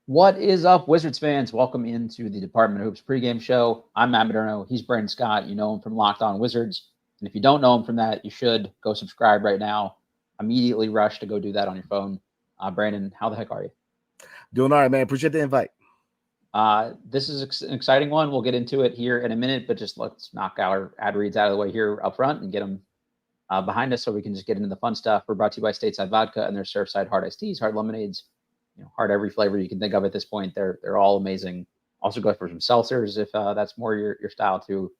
What is up, Wizards fans? Welcome into the Department of Hoops pregame show. I'm Matt Modderno. He's Brandon Scott. You know him from Locked On Wizards. And if you don't know him from that, you should go subscribe right now. Immediately rush to go do that on your phone. Brandon, how the heck are you? Doing all right, man. Appreciate the invite. This is an exciting one. We'll get into it here in a minute, but just let's knock our ad reads out of the way here up front and get them behind us so we can just get into the fun stuff. We're brought to you by Stateside Vodka and their Surfside Hard Iced Teas, hard lemonades, hard every flavor you can think of at this point. They're all amazing. Also go for some seltzers if that's more your style too.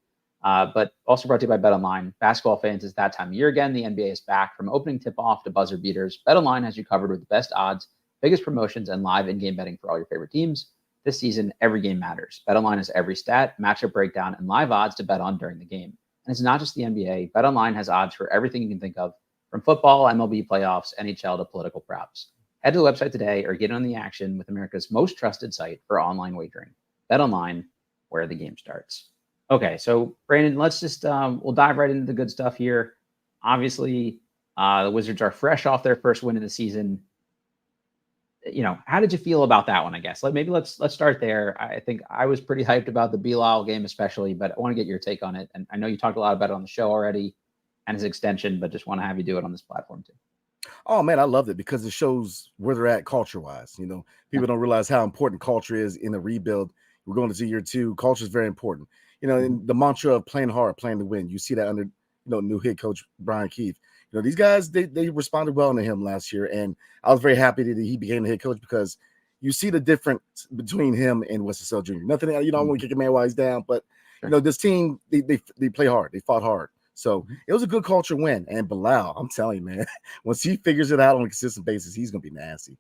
But also brought to you by BetOnline. Basketball fans, it's that time of year again. The NBA is back from opening tip-off to buzzer beaters. BetOnline has you covered with the best odds, biggest promotions, and live in-game betting for all your favorite teams. This season, every game matters. BetOnline has every stat, matchup breakdown, and live odds to bet on during the game. And it's not just the NBA. BetOnline has odds for everything you can think of, from football, MLB playoffs, NHL to political props. Head to the website today or get on the action with America's most trusted site for online wagering. BetOnline, where the game starts. Okay, so Brandon, let's just we'll dive right into the good stuff here. Obviously, the Wizards are fresh off their first win of the season. How did you feel about that one? I guess maybe let's start there. I think I was pretty hyped about the Bilal game, especially, but I want to get your take on it. And I know you talked a lot about it on the show already and his extension, but just want to have you do it on this platform too. Oh man, I loved it because it shows where they're at culture-wise. People don't realize how important culture is in a rebuild. We're going to year two. Culture is very important. And the mantra of playing hard, playing to win. You see that under new head coach Brian Keefe. These guys they responded well to him last year, and I was very happy that he became the head coach because you see the difference between him and Wes Unseld Jr. Nothing, I don't want to kick a man while he's down, but this team they play hard, they fought hard. So it was a good culture win. And Bilal, I'm telling you, man, once he figures it out on a consistent basis, he's going to be nasty.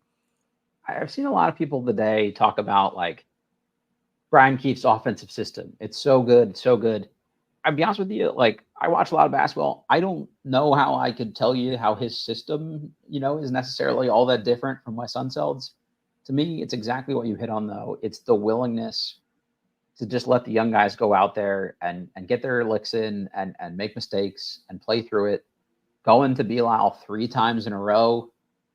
I've seen a lot of people today talk about like Brian Keefe's offensive system. It's so good, so good. I'll be honest with you, like I watch a lot of basketball. I don't know how I could tell you how his system, is necessarily all that different from Wes Unseld's. To me, it's exactly what you hit on, though. It's the willingness to just let the young guys go out there and get their licks in and make mistakes and play through it. Going to Bilal 3 times in a row,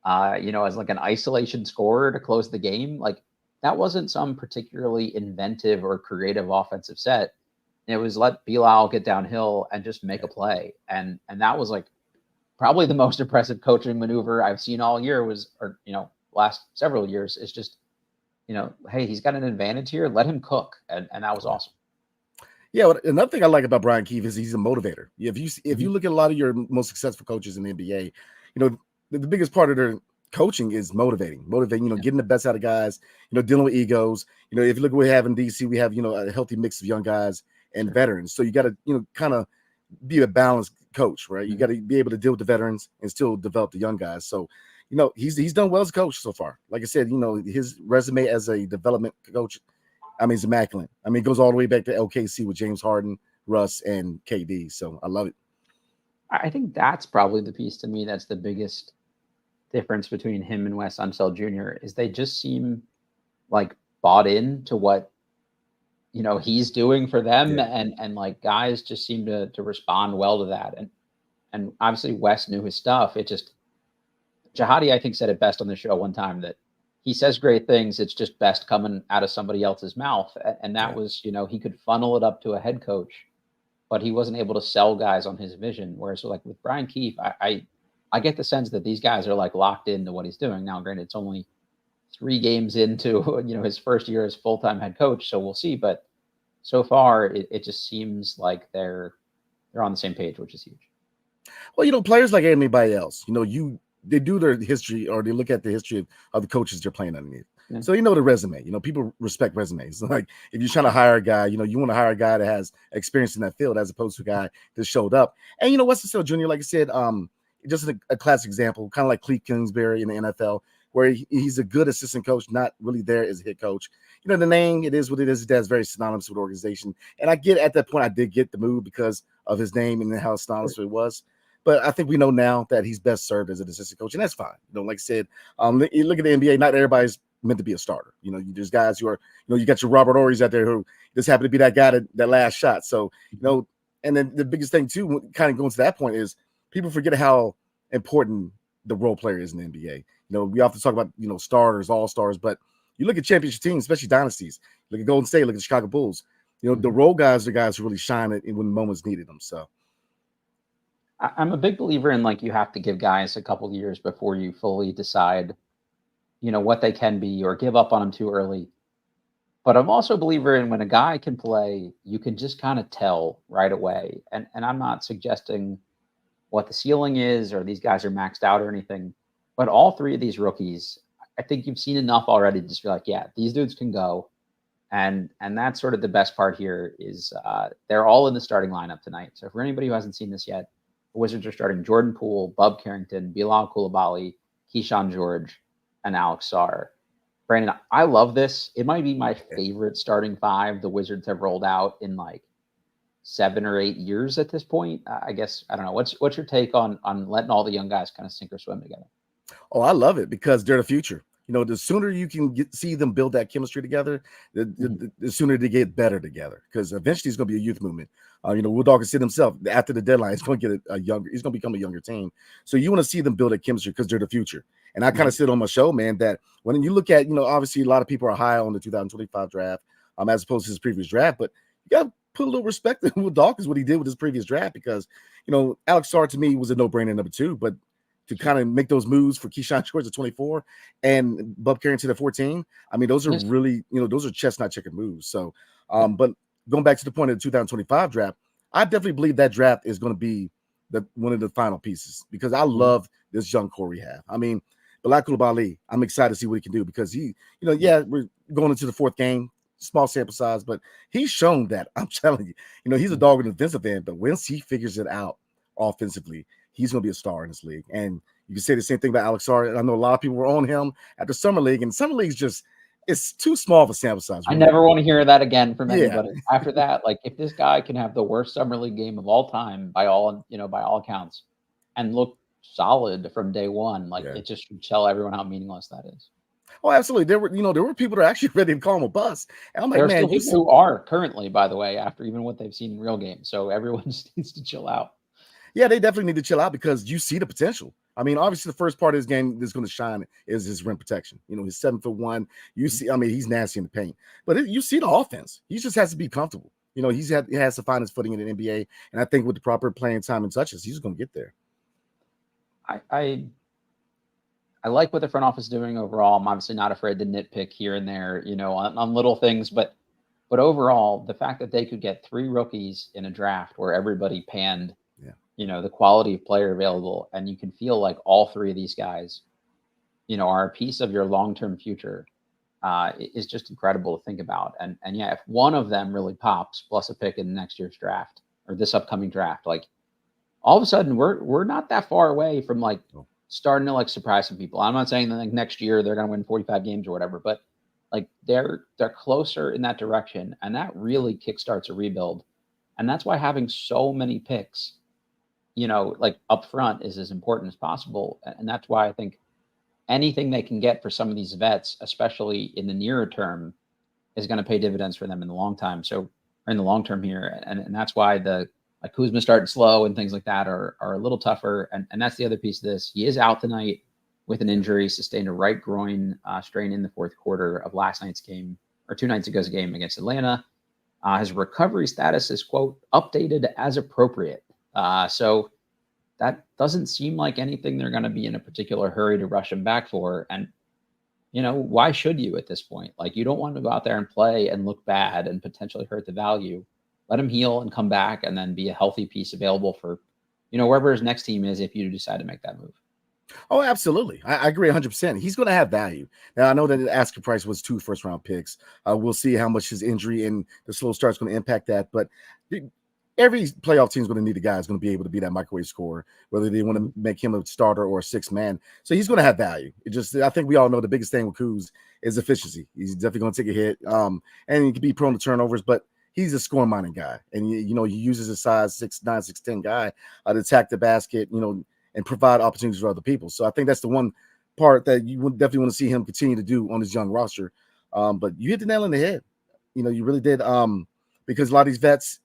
as like an isolation scorer to close the game. Like that wasn't some particularly inventive or creative offensive set. It was let Bilal get downhill and just make a play. And that was like probably the most impressive coaching maneuver I've seen all year last several years. Is just, hey, he's got an advantage here. Let him cook. And that was awesome. Yeah, well, another thing I like about Brian Keefe is he's a motivator. If you look at a lot of your most successful coaches in the NBA, the biggest part of their coaching is motivating, getting the best out of guys, dealing with egos. If you look at what we have in DC, we have, a healthy mix of young guys and veterans. So you got to, kind of be a balanced coach, right? You got to be able to deal with the veterans and still develop the young guys. So, he's done well as a coach so far. Like I said, his resume as a development coach, it's immaculate. It goes all the way back to LKC with James Harden, Russ, and KD. So I love it. I think that's probably the piece to me that's the biggest difference between him and Wes Unseld Jr. is they just seem like bought into what he's doing for them, and like guys just seem to respond well to that. And obviously Wes knew his stuff. It just Jahadi, I think, said it best on the show one time that he says great things. It's just best coming out of somebody else's mouth. And that was, he could funnel it up to a head coach, but he wasn't able to sell guys on his vision. Whereas like with Brian Keefe, I get the sense that these guys are like locked into what he's doing. Now, granted, it's only 3 games into, his first year as full-time head coach. So we'll see. But so far it just seems like they're on the same page, which is huge. Well, players like anybody else, they do their history or they look at the history of the coaches they're playing underneath. Yeah. So the resume. People respect resumes. Like if you're trying to hire a guy, you want to hire a guy that has experience in that field as opposed to a guy that showed up. And Wes Unseld Jr., like I said, just a classic example, kind of like Cleve Kingsbury in the NFL, where he's a good assistant coach, not really there as a head coach. The name, it is what it is. That's very synonymous with the organization. And I get at that point, I did get the move because of his name and how synonymous it was. But I think we know now that he's best served as an assistant coach, and that's fine. Like I said, you look at the NBA, not everybody's meant to be a starter. There's guys who are, you got your Robert Ory's out there who just happen to be that guy that last shot. So, and then the biggest thing too, kind of going to that point is people forget how important the role player is in the NBA. We often talk about, starters, all-stars, but, You look at championship teams, especially dynasties. Look at Golden State. Look at the Chicago Bulls. The role guys are guys who really shine it when moments needed them. So I'm a big believer in like you have to give guys a couple years before you fully decide, what they can be or give up on them too early. But I'm also a believer in when a guy can play, you can just kind of tell right away. And I'm not suggesting what the ceiling is or these guys are maxed out or anything. But all three of these rookies, I think you've seen enough already to just be like, yeah, these dudes can go. And that's sort of the best part here is they're all in the starting lineup tonight. So for anybody who hasn't seen this yet, the Wizards are starting Jordan Poole, Bub Carrington, Bilal Coulibaly, Keyshawn George, and Alex Sarr. Brandon, I love this. It might be my favorite starting five the Wizards have rolled out in like 7 or 8 years at this point. I guess I don't know. What's your take on letting all the young guys kind of sink or swim together? Oh, I love it because they're the future. The sooner you can see them build that chemistry together, the sooner they get better together. Because eventually it's going to be a youth movement. Will Dawkins said himself after the deadline, he's going to get a younger. He's going to become a younger team. So you want to see them build a chemistry because they're the future. And I kind of said on my show, man, that when you look at, obviously a lot of people are high on the 2025 draft, as opposed to his previous draft, but you got to put a little respect to Will Dawkins, what he did with his previous draft, because Alex Sarr to me was a no-brainer number 2, but to kind of make those moves for Keyshawn George at 24 and Bub Carrington at 14. I mean, those are really, those are chestnut chicken moves. So, but going back to the point of the 2025 draft, I definitely believe that draft is going to be one of the final pieces because I love this young core we have. I mean, Bilal Coulibaly, I'm excited to see what he can do because he, we're going into the 4th game, small sample size, but he's shown that. I'm telling you, he's a dog in the defensive end, but once he figures it out offensively, he's going to be a star in this league. And you can say the same thing about Alex Sarr. I know a lot of people were on him at the Summer League, and Summer League's it's too small of a sample size. Really. I never want to hear that again from anybody. After that, like if this guy can have the worst Summer League game of all time by all accounts and look solid from day one, it just should tell everyone how meaningless that is. Oh, absolutely. There were people that are actually ready to call him a bust. And I'm like, there are still people who are currently, by the way, after even what they've seen in real games. So everyone just needs to chill out. Yeah, they definitely need to chill out because you see the potential. I mean, obviously, the first part of his game that's going to shine is his rim protection. He's 7'1". You see, I mean, he's nasty in the paint, but you see the offense. He just has to be comfortable. He has to find his footing in the NBA, and I think with the proper playing time and touches, he's going to get there. I like what the front office is doing overall. I'm obviously not afraid to nitpick here and there, on little things, but overall, the fact that they could get 3 rookies in a draft where everybody panned. The quality of player available, and you can feel like all 3 of these guys, are a piece of your long-term future, is just incredible to think about. And yeah, if one of them really pops, plus a pick in next year's draft or this upcoming draft, like all of a sudden we're not that far away from like starting to like surprise some people. I'm not saying that like next year they're going to win 45 games or whatever, but like they're closer in that direction, and that really kickstarts a rebuild. And that's why having so many picks, like up front is as important as possible. And that's why I think anything they can get for some of these vets, especially in the nearer term, is going to pay dividends for them in the long time. So, or in the long term here. And that's why like Kuzma starting slow and things like that are a little tougher. And that's the other piece of this. He is out tonight with an injury, sustained a right groin strain in the 4th quarter of last night's game, or 2 nights ago's game against Atlanta. His recovery status is, quote, updated as appropriate. So that doesn't seem like anything they're going to be in a particular hurry to rush him back for. And, why should you at this point? Like, you don't want to go out there and play and look bad and potentially hurt the value. Let him heal and come back and then be a healthy piece available for, wherever his next team is if you decide to make that move. Oh, absolutely. I agree 100%. He's going to have value. Now, I know that the asking price was 2 first-round picks. We'll see how much his injury and the slow start is going to impact that. But every playoff team is going to need a guy who's going to be able to be that microwave scorer, whether they want to make him a starter or a 6th man. So he's going to have value. I think we all know the biggest thing with Kuz is efficiency. He's definitely going to take a hit, and he can be prone to turnovers, but he's a scoring-minded guy. And, he uses his size 6'9", 6'10" guy to attack the basket, and provide opportunities for other people. So I think that's the one part that you would definitely want to see him continue to do on his young roster. But you hit the nail on the head. You really did. Because a lot of these vets,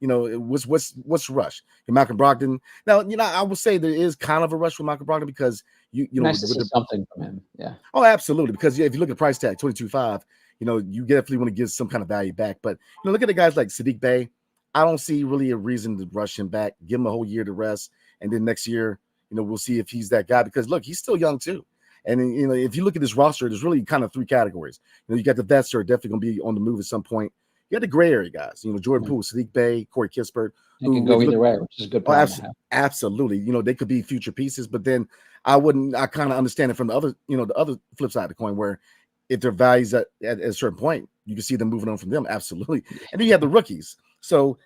what's rush? And Malcolm Brogdon. Now, I will say there is kind of a rush with Malcolm Brogdon because You know, Nice to see something from him. Yeah. oh, absolutely. Because if you look at the price tag, 22.5, you definitely want to give some kind of value back. But look at the guys like Sadiq Bey. I don't see really a reason to rush him back. Give him a whole year to rest, and then next year, we'll see if he's that guy. Because look, he's still young too. And if you look at this roster, there's really kind of three categories. You got the vets who are definitely going to be on the move at some point. You got the gray area guys. Jordan Poole, Sadiq Bey, Corey Kispert. It can go either way, which is a good problem to have. Absolutely. They could be future pieces, but then I kind of understand it from the other, the other flip side of the coin, where if their values at a certain point, you can see them moving on from them. Absolutely. And then you have the rookies. So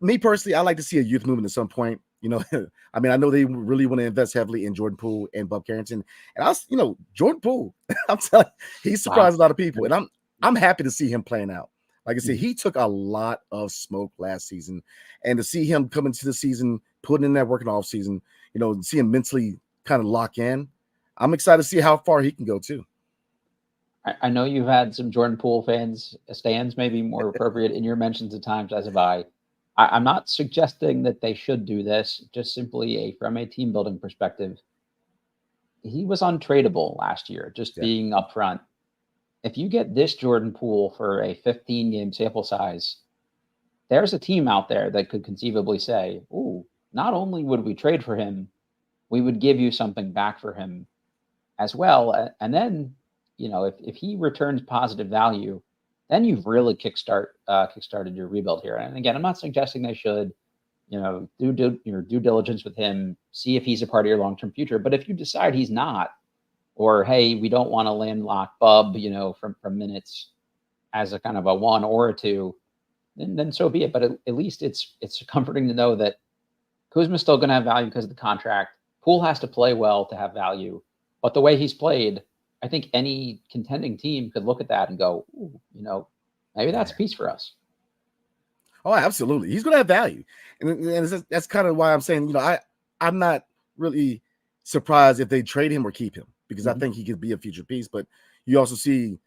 me personally, I like to see a youth movement at some point. I mean, I know they really want to invest heavily in Jordan Poole and Bob Carrington. And Jordan Poole, I'm telling you, he surprised a lot of people. And I'm happy to see him playing out. Like I said, he took a lot of smoke last season, and to see him come into the season, putting in that work in the off season, see him mentally kind of lock in. I'm excited to see how far he can go too. I know you've had some Jordan Poole stands, maybe more appropriate in your mentions at times, as have I. I'm not suggesting that they should do this, just simply from a team building perspective. He was untradeable last year, just being upfront. If you get this Jordan Poole for a 15-game sample size, there's a team out there that could conceivably say, ooh, not only would we trade for him, we would give you something back for him as well. And then, if he returns positive value, then you've really kickstarted your rebuild here. And again, I'm not suggesting they should, do your due diligence with him, see if he's a part of your long-term future. But if you decide he's not, or, hey, we don't want to landlock Bub, from minutes as a kind of a 1 or a 2, then so be it. But at least it's comforting to know that Kuzma's still going to have value because of the contract. Poole has to play well to have value. But the way he's played, I think any contending team could look at that and go, ooh, maybe that's a piece for us. Oh, absolutely. He's going to have value. And that's kind of why I'm saying, I'm not really surprised if they trade him or keep him, because I think he could be a future piece. But you also see,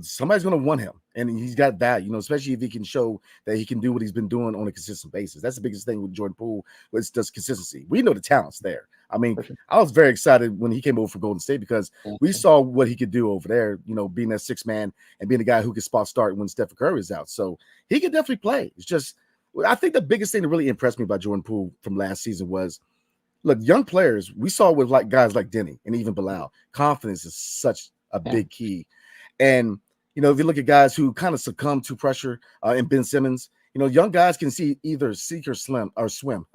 somebody's going to want him, and he's got value, especially if he can show that he can do what he's been doing on a consistent basis. That's the biggest thing with Jordan Poole, was just consistency. We know the talent's there. I mean, I was very excited when he came over for Golden State, because we saw what he could do over there, being that 6 man and being the guy who could spot start when Stephen Curry is out. So he could definitely play. It's just, I think the biggest thing that really impressed me about Jordan Poole from last season was, look, young players, we saw with guys like Denny and even Bilal, confidence is such a big key. And, if you look at guys who kind of succumb to pressure, and Ben Simmons, young guys can either sink or swim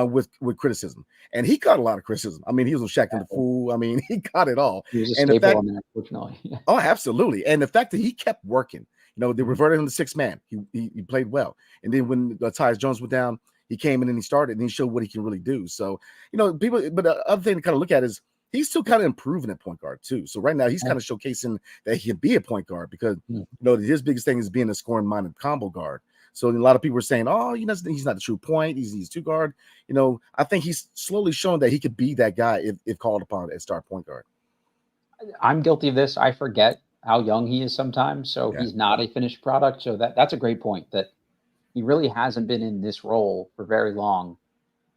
with criticism. And he got a lot of criticism. I mean, he was on Shaq and the Fool. I mean, he got it all. He was a staple on that, unfortunately. Oh, absolutely. And the fact that he kept working, they reverted him to 6 man. He played well. And then when Tyus Jones went down, he came in and he started and he showed what he can really do. So, people, but the other thing to kind of look at is he's still kind of improving at point guard too. So right now he's kind of showcasing that he can be a point guard, because, his biggest thing is being a scoring minded combo guard. So a lot of people are saying, oh, he's not the true point. He's 2 guard. I think he's slowly showing that he could be that guy if called upon as star point guard. I'm guilty of this. I forget how young he is sometimes. So he's not a finished product. So that's a great point, that he really hasn't been in this role for very long.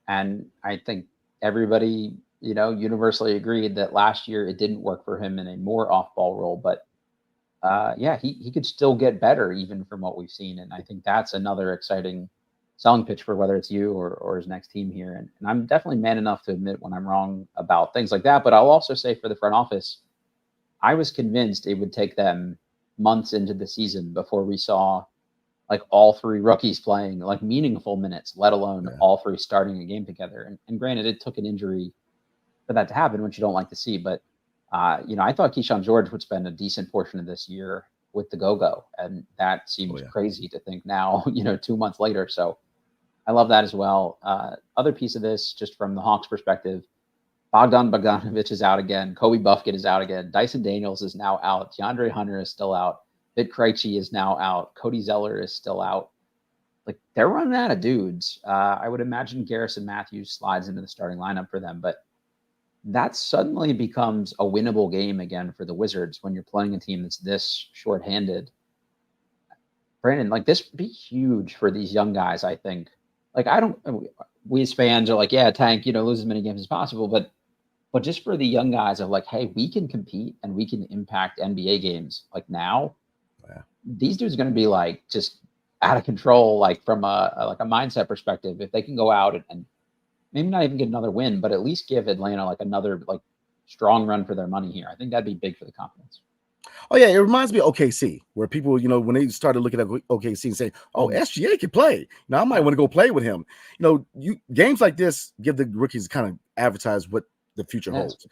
And I think everybody, universally agreed that last year it didn't work for him in a more off-ball role. But he could still get better even from what we've seen. And I think that's another exciting selling pitch for whether it's you or his next team here. And I'm definitely man enough to admit when I'm wrong about things like that. But I'll also say, for the front office, I was convinced it would take them months into the season before we saw all 3 rookies playing meaningful minutes, let alone all 3 starting a game together. And granted, it took an injury for that to happen, which you don't like to see. But, I thought Keyshawn George would spend a decent portion of this year with the go-go. And that seems crazy to think now, 2 months later. So I love that as well. Other piece of this, just from the Hawks perspective, Bogdan Bogdanovic is out again. Kobe Buffett is out again. Dyson Daniels is now out. DeAndre Hunter is still out. Vit Krejci is now out. Cody Zeller is still out. They're running out of dudes. I would imagine Garrison Matthews slides into the starting lineup for them, but that suddenly becomes a winnable game again for the Wizards when you're playing a team that's this shorthanded. Brandon, this would be huge for these young guys, I think. We as fans are tank, lose as many games as possible, but But just for the young guys of like, hey, we can compete and we can impact NBA games. Like now, these dudes are going to be like just out of control, like from a mindset perspective. If they can go out and maybe not even get another win, but at least give Atlanta like another like strong run for their money here. I think that'd be big for the confidence. Oh yeah, it reminds me of OKC, where people, when they started looking at OKC and saying, "Oh, SGA can play. Now I might want to go play with him." Games like this give the rookies kind of advertise what the future holds,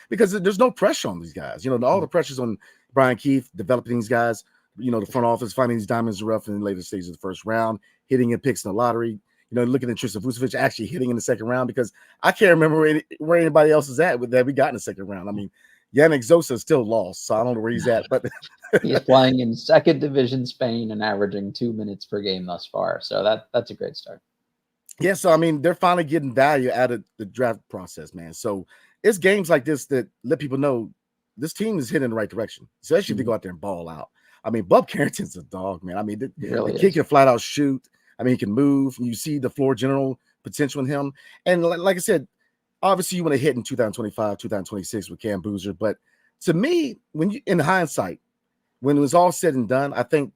because there's no pressure on these guys. All the pressure's on Brian Keefe developing these guys. The front office finding these diamonds in the rough in the later stages of the first round, hitting in picks in the lottery. Looking at Tristan Vucevic actually hitting in the second round, because I can't remember where anybody else is at with that we got in the second round. I mean, Yannick Zosa is still lost, so I don't know where he's at. But he's playing in second division Spain and averaging 2 minutes per game thus far. So that's a great start. Yeah, so I mean, they're finally getting value out of the draft process, man. So it's games like this that let people know this team is heading in the right direction, especially if they go out there and ball out. I mean, Bub Carrington's a dog, man. I mean, the kid can flat out shoot. I mean, he can move. You see the floor general potential in him. And like I said, obviously you want to hit in 2025, 2026 with Cam Boozer. But to me, in hindsight, when it was all said and done, I think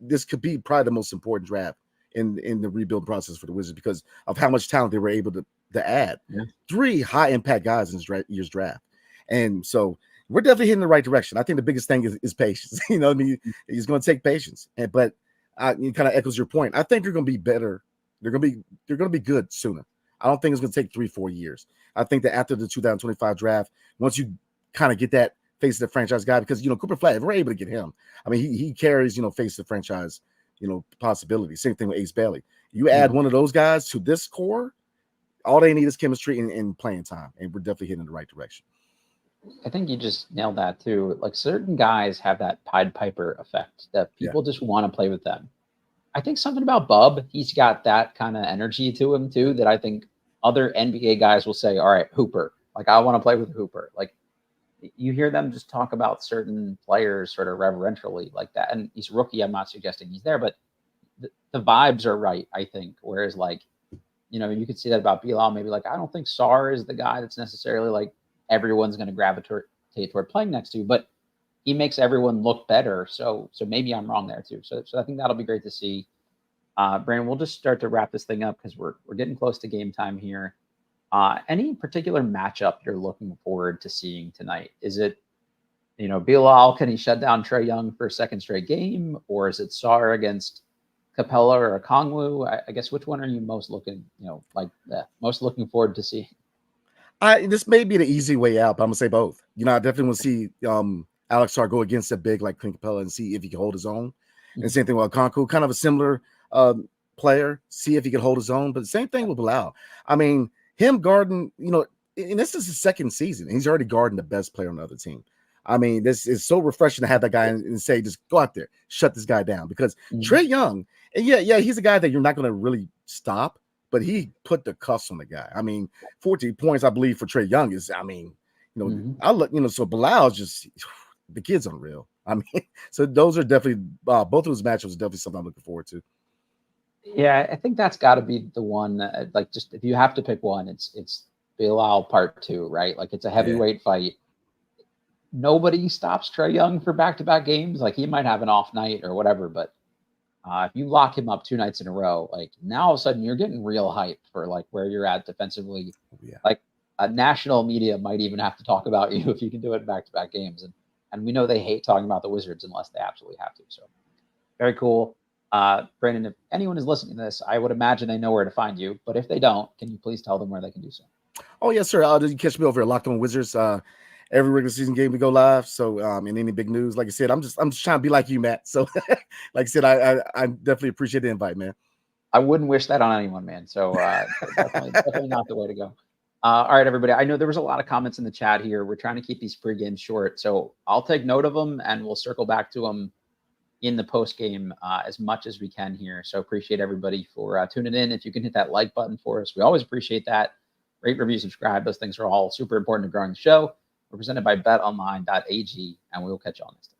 this could be probably the most important draft in the rebuild process for the Wizards, because of how much talent they were able to add. Yeah. 3 high impact guys in this year's draft. And so we're definitely heading in the right direction. I think the biggest thing is patience. I mean, it's going to take patience. But it kind of echoes your point. I think they're going to be better. They're going to be good sooner. I don't think it's going to take 3-4 years. I think that after the 2025 draft, once you kind of get that face of the franchise guy, because Cooper Flag, if we're able to get him, I mean, he carries face of the franchise possibility. Same thing with Ace Bailey. You add one of those guys to this core, all they need is chemistry and playing time, and we're definitely heading in the right direction. I think you just nailed that too. Like, certain guys have that Pied Piper effect that people just want to play with them. I think something about Bub, he's got that kind of energy to him too, that I think other NBA guys will say, all right, Hooper, like I want to play with Hooper. Like, you hear them just talk about certain players sort of reverentially like that. And he's a rookie. I'm not suggesting he's there, but the vibes are right, I think. Whereas, like, you could see that about Bilal. Maybe like, I don't think Sarr is the guy that's necessarily like everyone's going to gravitate toward playing next to, but he makes everyone look better. So maybe I'm wrong there too. So I think that'll be great to see. Brandon, we'll just start to wrap this thing up because we're getting close to game time here. Any particular matchup you're looking forward to seeing tonight? Is it, Bilal, can he shut down Trae Young for a second straight game? Or is it Sarr against Capella or Okongwu? I guess, which one are you most looking forward to see? This may be the easy way out, but I'm gonna say both. I definitely want to see Alex Sarr go against a big like Clint Capella and see if he can hold his own. Mm-hmm. And same thing with Okongwu, kind of a similar player, see if he can hold his own. But the same thing with Bilal. I mean, him guarding, and this is his second season. He's already guarding the best player on the other team. I mean, this is so refreshing to have that guy and say, just go out there, shut this guy down. Because Trae Young, and yeah, he's a guy that you're not going to really stop, but he put the cuffs on the guy. I mean, 14 points, I believe, for Trae Young is, I mean, I look, so Bilal's just, the kid's unreal. I mean, so those are definitely, both of those matchups are definitely something I'm looking forward to. Yeah, I think that's got to be the one. Like, just if you have to pick one, it's Bilal Part 2, right? Like, it's a heavyweight fight. Nobody stops Trae Young for back-to-back games. Like, he might have an off night or whatever, but if you lock him up 2 nights in a row, like, now all of a sudden you're getting real hype for like where you're at defensively. Yeah. Like, national media might even have to talk about you if you can do it in back-to-back games. And we know they hate talking about the Wizards unless they absolutely have to. So very cool. Brandon, if anyone is listening to this, I would imagine they know where to find you. But if they don't, can you please tell them where they can do so? Oh, yes, sir. You catch me over at Locked On Wizards. Every regular season game we go live. So in any big news, like I said, I'm just trying to be like you, Matt. So like I said, I definitely appreciate the invite, man. I wouldn't wish that on anyone, man. So definitely not the way to go. All right, everybody. I know there was a lot of comments in the chat here. We're trying to keep these pre-games short. So I'll take note of them and we'll circle back to them in the post game as much as we can here. So appreciate everybody for tuning in. If you can hit that like button for us, we always appreciate that. Rate, review, subscribe. Those things are all super important to growing the show. We're presented by betonline.ag, and we will catch you on next time.